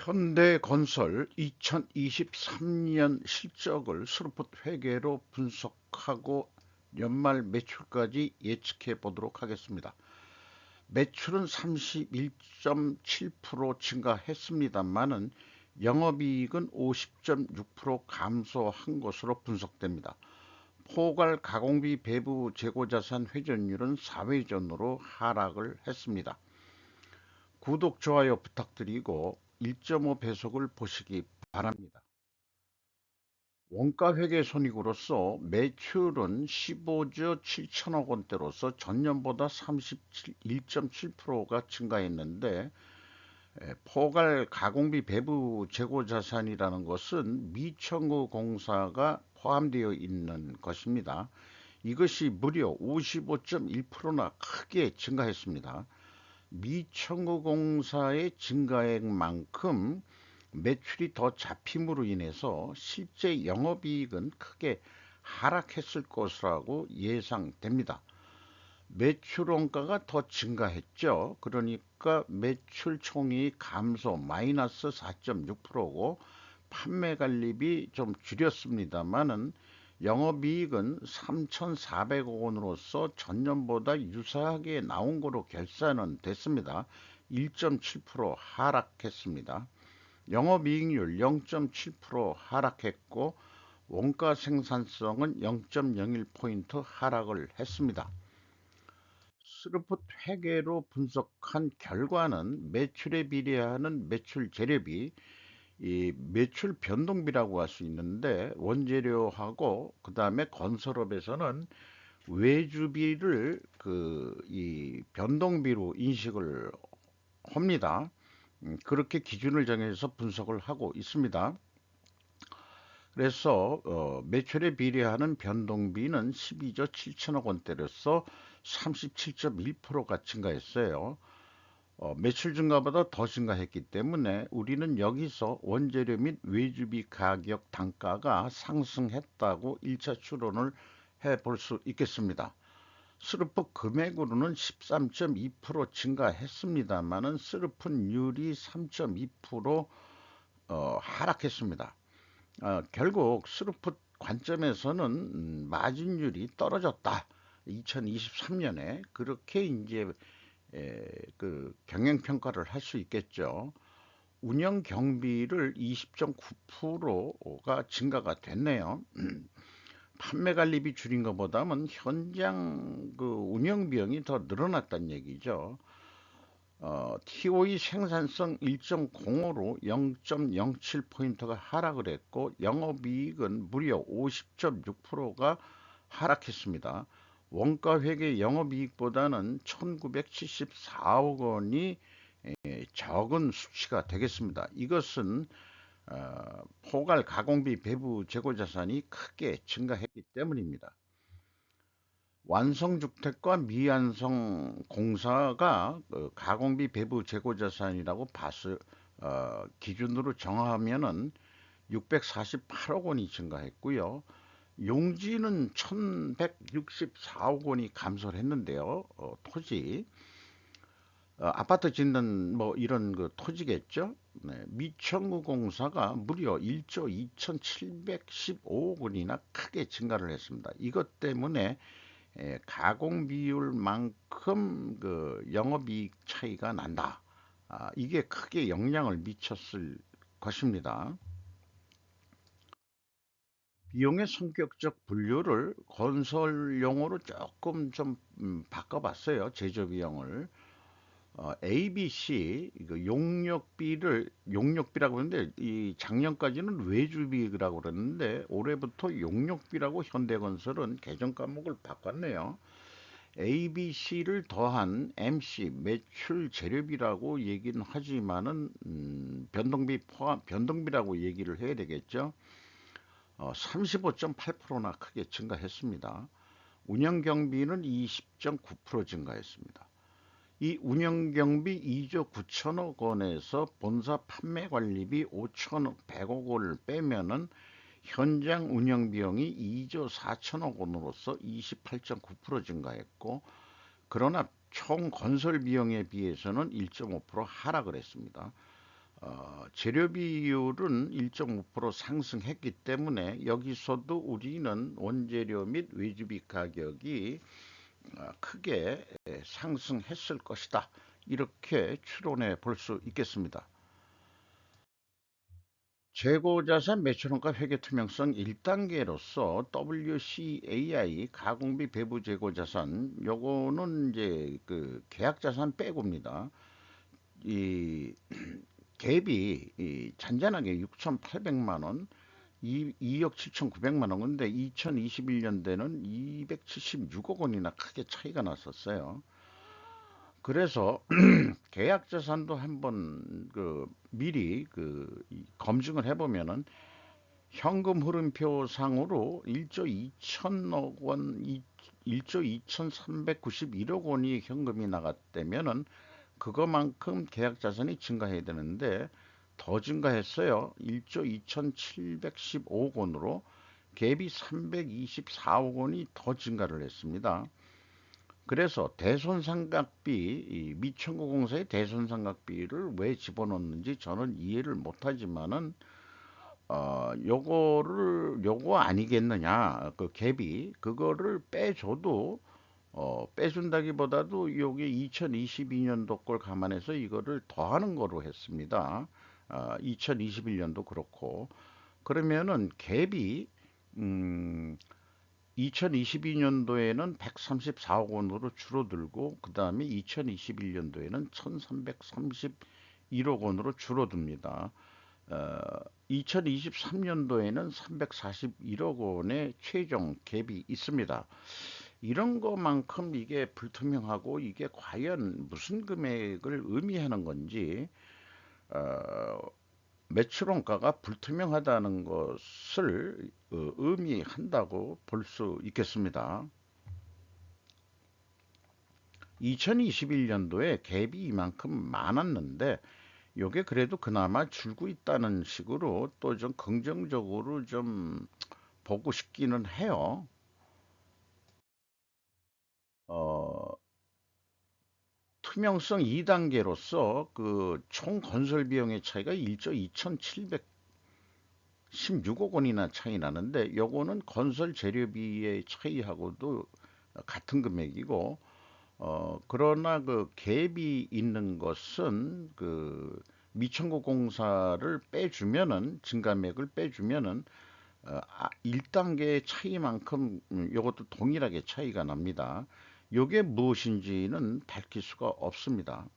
현대건설 2023년 실적을 스루풋 회계로 분석하고 연말 매출까지 예측해 보도록 하겠습니다. 매출은 31.7% 증가했습니다만은 영업이익은 50.6% 감소한 것으로 분석됩니다. 포괄 가공비 배부 재고자산 회전율은 4회전으로 하락을 했습니다. 구독, 좋아요 부탁드리고 1.5배속을 보시기 바랍니다. 원가회계 손익으로서 매출은 15조 7천억 원대로서 전년보다 31.7%가 증가했는데, 포괄 가공비 배부 재고자산이라는 것은 미청구 공사가 포함되어 있는 것입니다. 이것이 무려 55.1%나 크게 증가했습니다. 미청구공사의 증가액만큼 매출이 더 잡힘으로 인해서 실제 영업이익은 크게 하락했을 것이라고 예상됩니다. 매출 원가가 더 증가했죠. 그러니까 매출 총이익 감소 마이너스 4.6%고 판매관리비 좀 줄였습니다만은 영업이익은 3,400억 원으로서 전년보다 유사하게 나온 거로 결산은 됐습니다. 1.7% 하락했습니다. 영업이익률 0.7% 하락했고 원가 생산성은 0.01포인트 하락을 했습니다. 스루풋 회계로 분석한 결과는 매출에 비례하는 매출 재료비, 이 매출 변동비라고 할 수 있는데, 원재료하고 그 다음에 건설업에서는 외주비를 이 변동비로 인식을 합니다. 그렇게 기준을 정해서 분석을 하고 있습니다. 그래서 매출에 비례하는 변동비는 12조 7천억 원대로서 37.1%가 증가했어요. 매출 증가보다 더 증가했기 때문에 우리는 여기서 원재료 및 외주비 가격 단가가 상승했다고 1차 추론을 해볼 수 있겠습니다. 스루풋 금액으로는 13.2% 증가했습니다만은 스루풋율이 3.2% 하락했습니다. 결국 스루풋 관점에서는 마진율이 떨어졌다. 2023년에 그렇게 이제 그 경영평가를 할 수 있겠죠. 운영 경비를 20.9%가 증가가 됐네요. 판매 관리비 줄인 것보다는 현장 운영 비용이 더 늘어났다는 얘기죠. TOE 생산성 1.05로 0.07포인트가 하락을 했고 영업이익은 무려 50.6%가 하락했습니다. 원가회계 영업이익보다는 1974억 원이 적은 수치가 되겠습니다. 이것은 포괄 가공비 배부 재고자산이 크게 증가했기 때문입니다. 완성주택과 미완성 공사가 가공비 배부 재고자산이라고 기준으로 정하면은 648억 원이 증가했고요. 용지는 1164억 원이 감소를 했는데요. 토지, 아파트 짓는 뭐 이런 토지겠죠. 네, 미청구 공사가 무려 1조 2715억 원이나 크게 증가를 했습니다. 이것 때문에 가공 비율만큼 영업이익 차이가 난다. 이게 크게 영향을 미쳤을 것입니다. 비용의 성격적 분류를 건설용으로 조금 좀 바꿔봤어요. 제조비용을. ABC 용역비라고 하는데 이 작년까지는 외주비라고 그랬는데 올해부터 용역비라고 현대건설은 개정 과목을 바꿨네요. ABC를 더한 MC 매출 재료비라고 얘기는 하지만은 변동비라고 얘기를 해야 되겠죠. 35.8%나 크게 증가했습니다. 운영경비는 20.9% 증가했습니다. 이 운영경비 2조 9천억 원에서 본사 판매관리비 5천억 100억 원을 빼면은 현장 운영비용이 2조 4천억 원으로서 28.9% 증가했고, 그러나 총 건설 비용에 비해서는 1.5% 하락을 했습니다. 재료 비율은 1.5% 상승했기 때문에 여기서도 우리는 원재료 및 외주비 가격이 크게 상승했을 것이다. 이렇게 추론해 볼 수 있겠습니다. 재고자산 매출원가 회계 투명성 1단계로서 WCAI 가공비 배부 재고자산 요거는 이제 그 계약자산 빼고입니다. 이 갭이 잔잔하게 6,800만 원, 2억 7,900만 원. 근데 2021년대는 276억 원이나 크게 차이가 났었어요. 그래서 계약 자산도 한번 그 미리 검증을 해보면은 현금 흐름표 상으로 1조 2천억 원, 1조 2,391억 원이 현금이 나갔다면은 그거만큼 계약 자산이 증가해야 되는데 더 증가했어요. 1조 2,715억 원으로 갭이 324억 원이 더 증가를 했습니다. 그래서 대손상각비, 미천구공사의 대손상각비를 왜 집어넣는지 저는 이해를 못하지만은 요거 아니겠느냐, 그 갭이 그거를 빼줘도 빼준다기보다도 요게 2022년도 걸 감안해서 이거를 더하는 거로 했습니다. 2021년도 그렇고 그러면은 갭이 음, 2022년도에는 134억 원으로 줄어들고 그 다음에 2021년도에는 1331억 원으로 줄어듭니다. 2023년도에는 341억 원의 최종 갭이 있습니다. 이런 것만큼 이게 불투명하고 이게 과연 무슨 금액을 의미하는 건지 매출원가가 불투명하다는 것을 의미한다고 볼 수 있겠습니다. 2021년도에 갭이 이만큼 많았는데 요게 그래도 그나마 줄고 있다는 식으로 또 좀 긍정적으로 좀 보고 싶기는 해요. 어, 투명성 2단계로서 그 총 건설 비용의 차이가 1조 2,716억 원이나 차이 나는데 요거는 건설 재료비의 차이하고도 같은 금액이고 그러나 그 갭이 있는 것은 그 미천고 공사를 빼주면은 증감액을 빼주면은 1단계의 차이만큼 이것도 동일하게 차이가 납니다. 이게 무엇인지는 밝힐 수가 없습니다.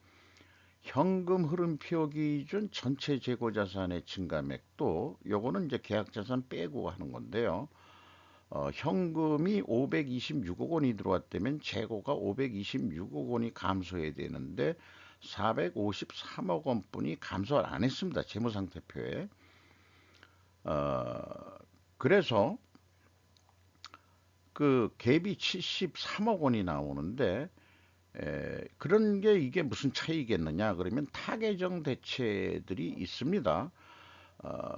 현금 흐름표 기준 전체 재고 자산의 증감액도 요거는 이제 계약 자산 빼고 하는 건데요. 현금이 526억 원이 들어왔다면 재고가 526억 원이 감소해야 되는데 453억 원뿐이 감소를 안 했습니다. 재무상태표에. 어, 그래서 그 갭이 73억 원이 나오는데 그런 게 이게 무슨 차이겠느냐 그러면 타개정 대체들이 있습니다.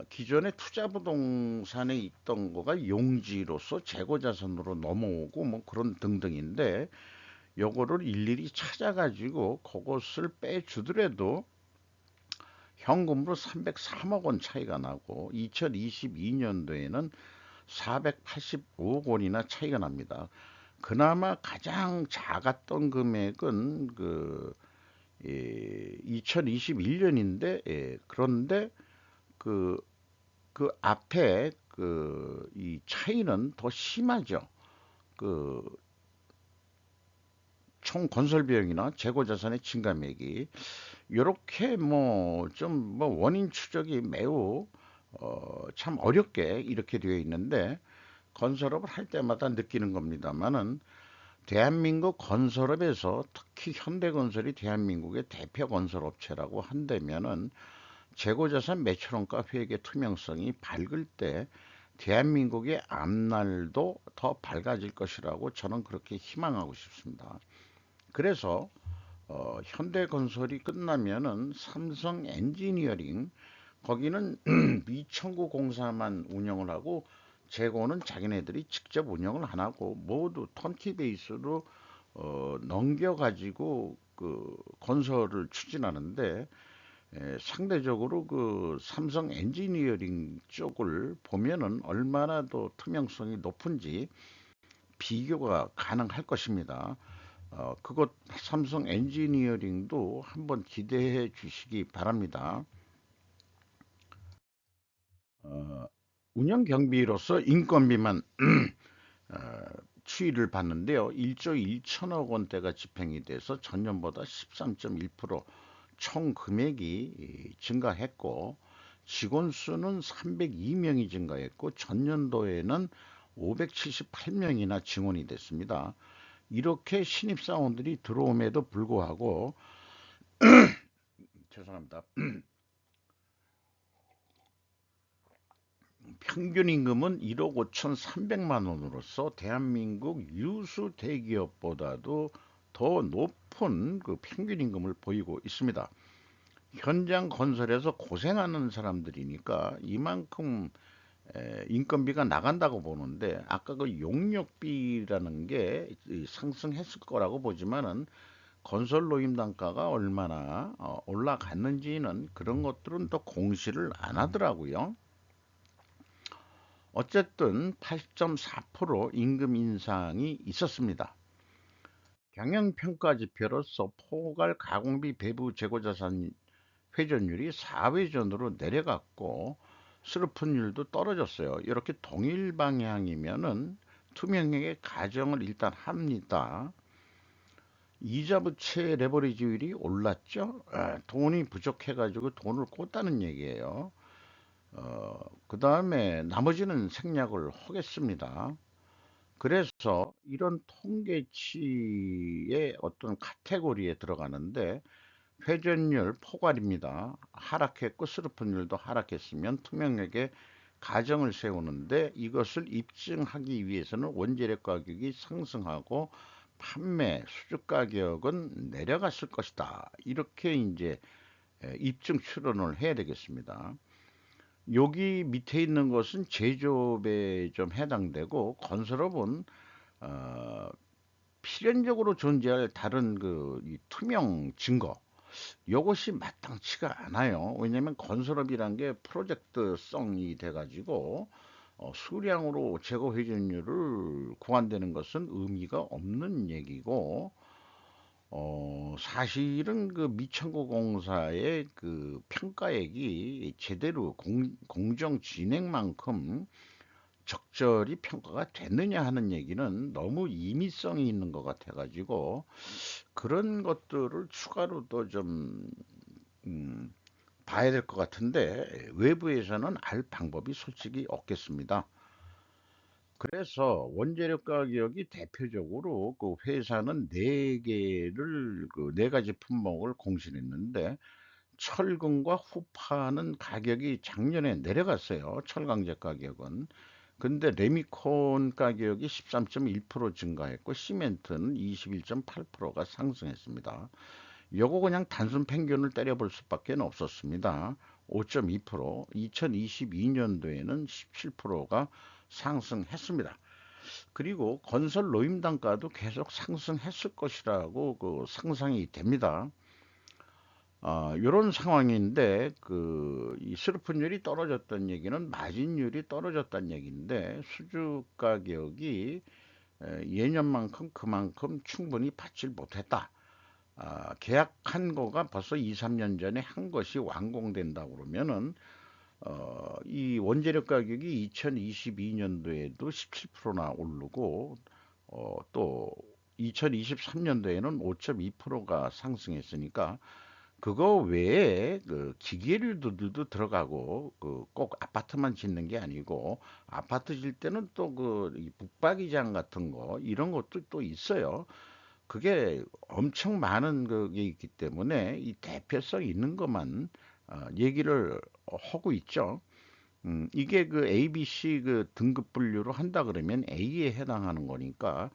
기존에 투자부동산에 있던 거가 용지로서 재고자산으로 넘어오고 뭐 그런 등등인데 요거를 일일이 찾아가지고 그것을 빼주더라도 현금으로 303억 원 차이가 나고 2022년도에는 485억 원이나 차이가 납니다. 그나마 가장 작았던 금액은 2021년인데 그런데 그, 그 앞에 이 차이는 더 심하죠. 그 총 건설 비용이나 재고 자산의 증감액이 이렇게 뭐 좀 뭐 원인 추적이 매우 참 어렵게 이렇게 되어 있는데 건설업을 할 때마다 느끼는 겁니다만은 대한민국 건설업에서 특히 현대건설이 대한민국의 대표 건설업체라고 한다면은 재고자산 매출원가 회계 투명성이 밝을 때 대한민국의 앞날도 더 밝아질 것이라고 저는 그렇게 희망하고 싶습니다. 그래서 현대건설이 끝나면은 삼성 엔지니어링 거기는 미천구 공사만 운영을 하고 재고는 자기네들이 직접 운영을 안 하고 모두 턴키 베이스로 넘겨가지고 그 건설을 추진하는데 상대적으로 그 삼성 엔지니어링 쪽을 보면은 얼마나 더 투명성이 높은지 비교가 가능할 것입니다. 그것 삼성 엔지니어링도 한번 기대해 주시기 바랍니다. 어, 운영 경비로서 인건비만 어, 추이를 봤는데요. 1조 1천억 원대가 집행이 돼서 전년보다 13.1%총 금액이 증가했고 직원 수는 302명이 증가했고 전년도에는 578명이나 증원이 됐습니다. 이렇게 신입사원들이 들어옴에도 불구하고 죄송합니다. 평균 임금은 1억 5,300만 원으로서 대한민국 유수 대기업보다도 더 높은 그 평균 임금을 보이고 있습니다. 현장 건설에서 고생하는 사람들이니까 이만큼 인건비가 나간다고 보는데 아까 그 용역비라는 게 상승했을 거라고 보지만은 건설 노임 단가가 얼마나 올라갔는지는 그런 것들은 또 공시를 안 하더라고요. 어쨌든 8.4% 임금 인상이 있었습니다. 경영평가 지표로서 포괄 가공비 배부 재고자산 회전율이 4회전으로 내려갔고 스루프율도 떨어졌어요. 이렇게 동일 방향이면은 투명하게 가정을 일단 합니다. 이자 부채 레버리지율이 올랐죠. 돈이 부족해가지고 돈을 꽂다는 얘기예요. 그 다음에 나머지는 생략을 하겠습니다. 그래서 이런 통계치의 어떤 카테고리에 들어가는데 회전율 포괄입니다. 하락했고 스루픈율도 하락했으면 투명하게 가정을 세우는데 이것을 입증하기 위해서는 원재료 가격이 상승하고 판매 수주 가격은 내려갔을 것이다. 이렇게 이제 입증 추론을 해야 되겠습니다. 여기 밑에 있는 것은 제조업에 좀 해당되고 건설업은 어, 필연적으로 존재할 다른 이 투명 증거 이것이 마땅치가 않아요. 왜냐하면 건설업이란 게 프로젝트성이 돼가지고 수량으로 재고 회전율을 구한다는 것은 의미가 없는 얘기고 사실은 그 미천구 공사의 그 평가액이 제대로 공정 진행만큼 적절히 평가가 됐느냐 하는 얘기는 너무 임의성이 있는 것 같아가지고 그런 것들을 추가로 또좀 음, 봐야 될 것 같은데 외부에서는 알 방법이 솔직히 없겠습니다. 그래서 원재료 가격이 대표적으로 그 회사는 네 가지 품목을 공신했는데 철근과 후파는 가격이 작년에 내려갔어요. 철강제 가격은. 근데 레미콘 가격이 13.1% 증가했고 시멘트는 21.8%가 상승했습니다. 요거 그냥 단순 평균을 때려볼 수밖에 없었습니다. 5.2%, 2022년도에는 17%가 상승했습니다. 그리고 건설 노임 단가도 계속 상승했을 것이라고 그 상상이 됩니다. 이런 상황인데 이 스루픈율이 떨어졌던 얘기는 마진율이 떨어졌다는 얘기인데 수주 가격이 예년만큼 그만큼 충분히 받질 못했다. 계약한 거가 벌써 2, 3년 전에 한 것이 완공된다 그러면은 이 원재료 가격이 2022년도에도 17%나 오르고 또 2023년도에는 5.2%가 상승했으니까 그거 외에 그 기계들도 들어가고 그 꼭 아파트만 짓는 게 아니고 아파트 질 때는 또 북박이장 같은 거 이런 것도 또 있어요. 그게 엄청 많은 그게 있기 때문에 이 대표성 있는 것만 얘기를 하고 있죠. 이게 그 ABC 그 등급 분류로 한다 그러면 A에 해당하는 거니까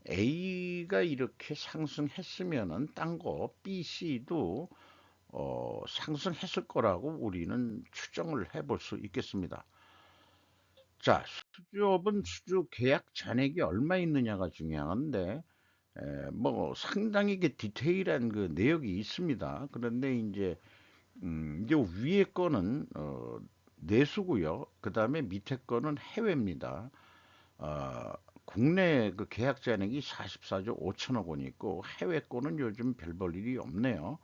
A가 이렇게 상승했으면은 딴 거 B, C도 상승했을 거라고 우리는 추정을 해볼 수 있겠습니다. 자, 수주업은 수주 계약 잔액이 얼마 있느냐가 중요한데 뭐 상당히 디테일한 그 내역이 있습니다. 그런데 이제 이제 위에 거는 내수고요. 그 다음에 밑에 거는 해외입니다. 어, 국내 그 계약 잔액이 44조 5천억 원이 있고 해외 거는 요즘 별 볼 일이 없네요.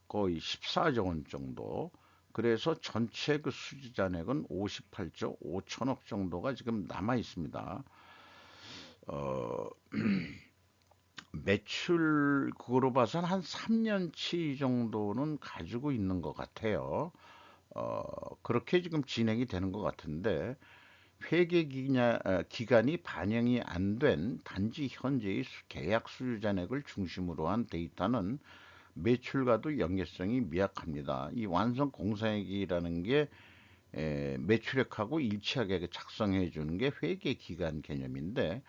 거의 14조 원 정도. 그래서 전체 그 수지 잔액은 58조 5천억 정도가 지금 남아 있습니다. 어, 매출 그거로 봐선 한 3년치 정도는 가지고 있는 것 같아요. 그렇게 지금 진행이 되는 것 같은데 기간이 반영이 안 된 단지 현재의 계약 수주 잔액을 중심으로 한 데이터는 매출과도 연계성이 미약합니다. 이 완성 공사액이라는 게 매출액하고 일치하게 작성해 주는 게 회계 기간 개념인데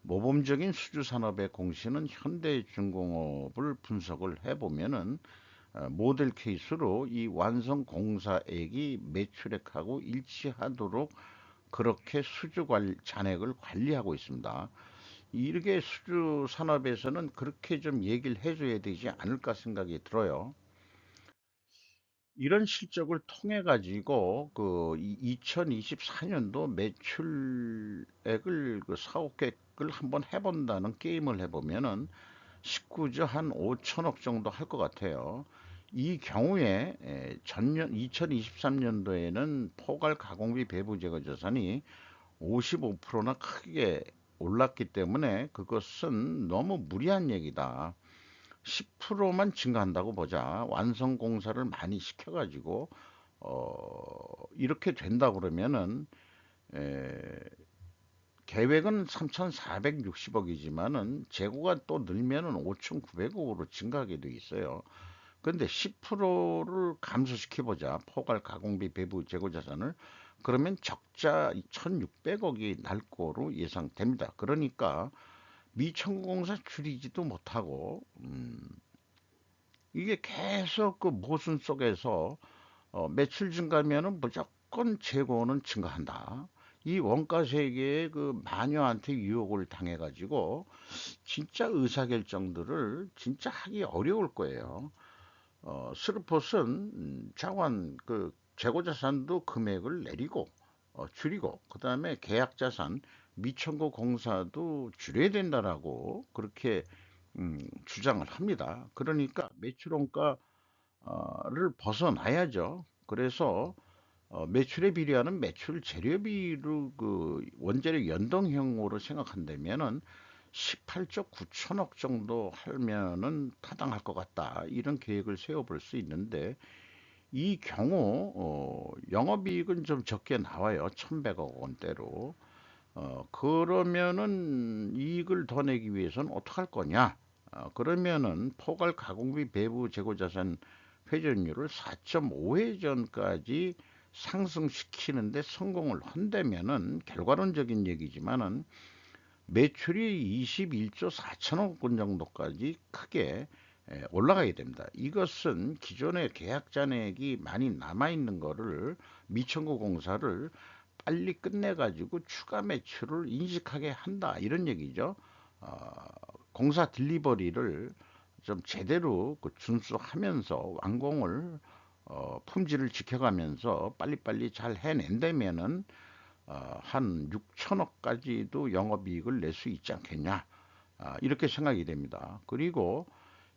모범적인 수주 산업의 공시는 현대중공업을 분석을 해보면은 모델 케이스로 이 완성 공사액이 매출액하고 일치하도록 그렇게 잔액을 관리하고 있습니다. 이렇게 수주 산업에서는 그렇게 좀 얘기를 해줘야 되지 않을까 생각이 들어요. 이런 실적을 통해 가지고 그 2024년도 매출액을 그 4억억을 한번 해본다는 게임을 해보면은 19조 한 5천억 정도 할 것 같아요. 이 경우에 전년 2023년도에는 포괄 가공비 배부 제거 자산이 55%나 크게 올랐기 때문에 그것은 너무 무리한 얘기다. 10%만 증가한다고 보자. 완성 공사를 많이 시켜가지고 이렇게 된다 그러면은 에, 계획은 3,460억이지만은 재고가 또 늘면은 5,900억으로 증가하게 돼 있어요. 근데 10%를 감소시켜 보자. 포괄 가공비 배부 재고 자산을 그러면 적자 1,600억이 날 거로 예상됩니다. 그러니까 미천공사 줄이지도 못하고 이게 계속 그 모순 속에서 매출 증가면은 무조건 재고는 증가한다. 이 원가 세계의 그 마녀한테 유혹을 당해가지고 진짜 의사결정들을 진짜 하기 어려울 거예요. 스루폿은 차관 그 재고자산도 금액을 내리고 줄이고 그다음에 계약자산 미천고 공사도 줄여야 된다라고 그렇게 주장을 합니다. 그러니까 매출원가를 벗어나야죠. 그래서 매출에 비례하는 매출 재료비를 그 원재료 연동형으로 생각한다면은 18조 9천억 정도 하면은 타당할 것 같다. 이런 계획을 세워볼 수 있는데 이 경우 영업이익은 좀 적게 나와요. 1,100억 원대로. 그러면은 이익을 더 내기 위해서는 어떻게 할 거냐? 그러면은 포괄 가공비 배부 재고자산 회전율을 4.5회전까지 상승시키는데 성공을 한다면은 결과론적인 얘기지만은 매출이 21조 4천억 원 정도까지 크게 올라가야 됩니다. 이것은 기존의 계약 잔액이 많이 남아 있는 거를 미천고 공사를 빨리 끝내가지고 추가 매출을 인식하게 한다 이런 얘기죠. 어, 공사 딜리버리를 좀 제대로 그 준수하면서 완공을 품질을 지켜가면서 빨리빨리 잘 해낸다면은 한 6천억까지도 영업이익을 낼 수 있지 않겠냐 이렇게 생각이 됩니다. 그리고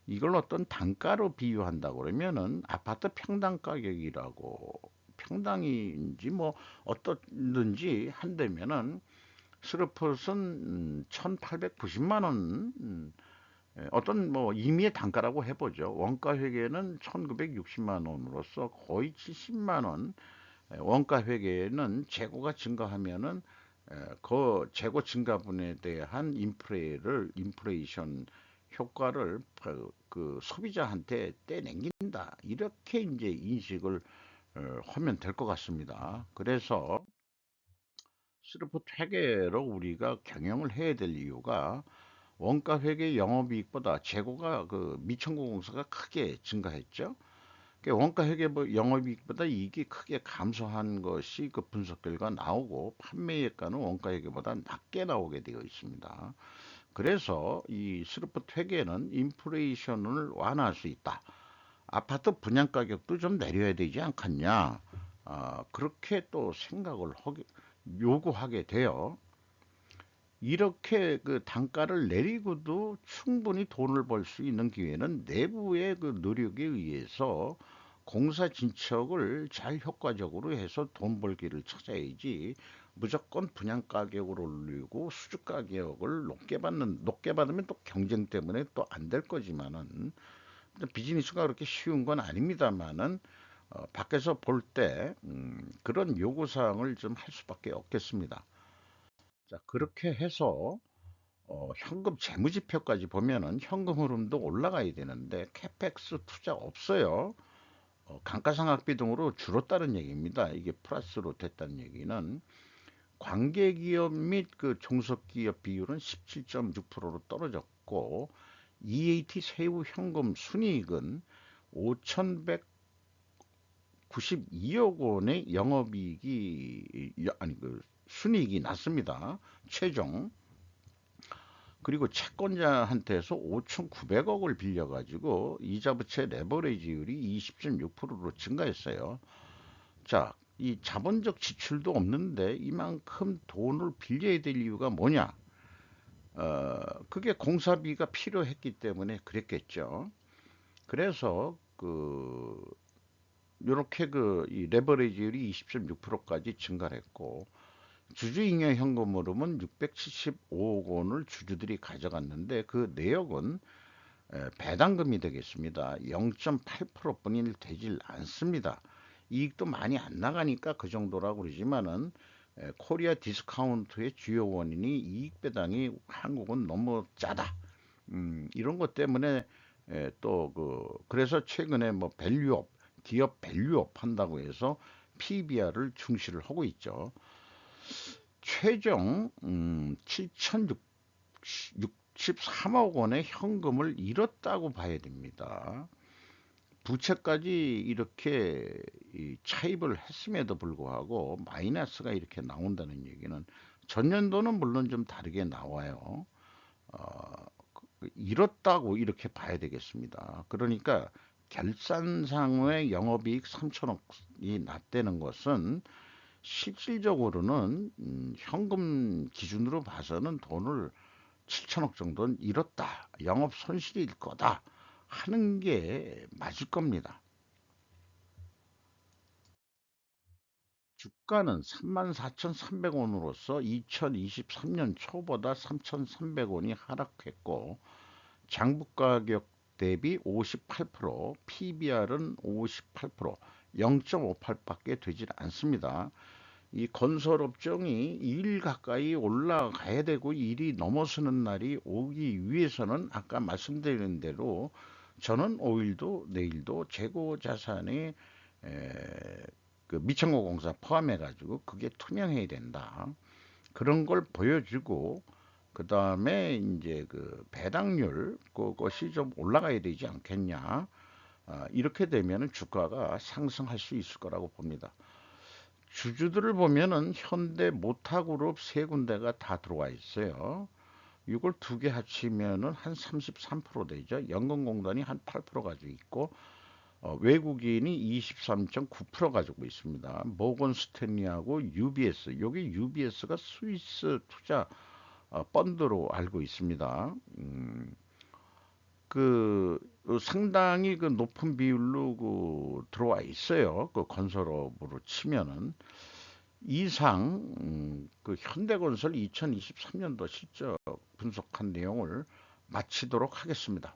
이걸 어떤 단가로 비유한다 그러면은 아파트 평당 가격이라고 평당인지 뭐 어떻든지 한다면은 스루폿은 1,890만 원 어떤 뭐 임의의 단가라고 해보죠. 원가 회계는 1,960만 원으로서 거의 70만 원 원가 회계는 재고가 증가하면은 그 재고 증가분에 대한 인플레이션 효과를 그 소비자한테 떼냉긴다. 이렇게 이제 인식을 하면 될 것 같습니다. 그래서 스루프 회계로 우리가 경영을 해야 될 이유가 원가 회계 영업이익보다 재고가 그 미천공사가 크게 증가했죠. 그 원가 회계 영업이익보다 이익이 크게 감소한 것이 그 분석 결과 나오고 판매액가는 원가 회계보다 낮게 나오게 되어 있습니다. 그래서 이 스루프 회계는 인플레이션을 완화할 수 있다. 아파트 분양 가격도 좀 내려야 되지 않겠냐. 그렇게 또 요구하게 돼요. 이렇게 그 단가를 내리고도 충분히 돈을 벌 수 있는 기회는 내부의 그 노력에 의해서 공사 진척을 잘 효과적으로 해서 돈 벌기를 찾아야지, 무조건 분양 가격을 올리고 수주 가격을 높게 받으면 또 경쟁 때문에 또 안 될 거지만은, 비즈니스가 그렇게 쉬운 건 아닙니다만은, 밖에서 볼 때 그런 요구 사항을 좀 할 수밖에 없겠습니다. 자, 그렇게 해서 현금 재무지표까지 보면은 현금 흐름도 올라가야 되는데 캐펙스 투자 없어요. 감가상각비 등으로 줄었다는 얘기입니다. 이게 플러스로 됐다는 얘기는 관계기업 및 그 종속기업 비율은 17.6%로 떨어졌고, EAT 세후 현금 순이익은 5,192억 원의 영업이익이 아니 그 순이익이 났습니다. 최종. 그리고 채권자한테서 5,900억을 빌려가지고 이자부채 레버리지율이 20.6%로 증가했어요. 자, 이 자본적 지출도 없는데 이만큼 돈을 빌려야 될 이유가 뭐냐? 그게 공사비가 필요했기 때문에 그랬겠죠. 그래서 요렇게 이 레버리지율이 20.6%까지 증가를 했고, 주주잉여 현금으로는 675억 원을 주주들이 가져갔는데 그 내역은 배당금이 되겠습니다. 0.8%뿐이 되질 않습니다. 이익도 많이 안 나가니까 그 정도라고 그러지만은, 코리아 디스카운트의 주요 원인이 이익 배당이 한국은 너무 짜다. 이런 것 때문에 그래서 최근에 뭐 밸류업, 기업 밸류업 한다고 해서 PBR을 중시를 하고 있죠. 최종 7,063억 원의 현금을 잃었다고 봐야 됩니다. 부채까지 이렇게 차입을 했음에도 불구하고 마이너스가 이렇게 나온다는 얘기는, 전년도는 물론 좀 다르게 나와요. 잃었다고 이렇게 봐야 되겠습니다. 그러니까 결산상의 영업이익 3천억이 났다는 것은 실질적으로는 현금 기준으로 봐서는 돈을 7천억 정도는 잃었다, 영업 손실일 거다 하는 게 맞을 겁니다. 주가는 34,300원으로서 2023년 초보다 3,300원이 하락했고, 장부가격 대비 58%, PBR은 58%, 0.58밖에 되질 않습니다. 이 건설업종이 일 가까이 올라가야 되고 일이 넘어서는 날이 오기 위해서는 아까 말씀드린 대로 저는 오일도 내일도 재고 자산의 미천고 공사 포함해 가지고 그게 투명해야 된다. 그런 걸 보여주고, 그 다음에 이제 그 배당률 그것이 좀 올라가야 되지 않겠냐. 이렇게 되면은 주가가 상승할 수 있을 거라고 봅니다. 주주들을 보면은 현대 모타그룹 세 군데가 다 들어와 있어요. 이걸 두 개 합치면은 한 33% 되죠. 연금공단이 한 8% 가지고 있고, 외국인이 23.9% 가지고 있습니다. 모건 스탠리하고 UBS, 여기 UBS가 스위스 투자 펀드로 알고 있습니다. 그 상당히 그 높은 비율로 들어와 있어요. 그 건설업으로 치면은 이상 현대건설 2023년도 실적 분석한 내용을 마치도록 하겠습니다.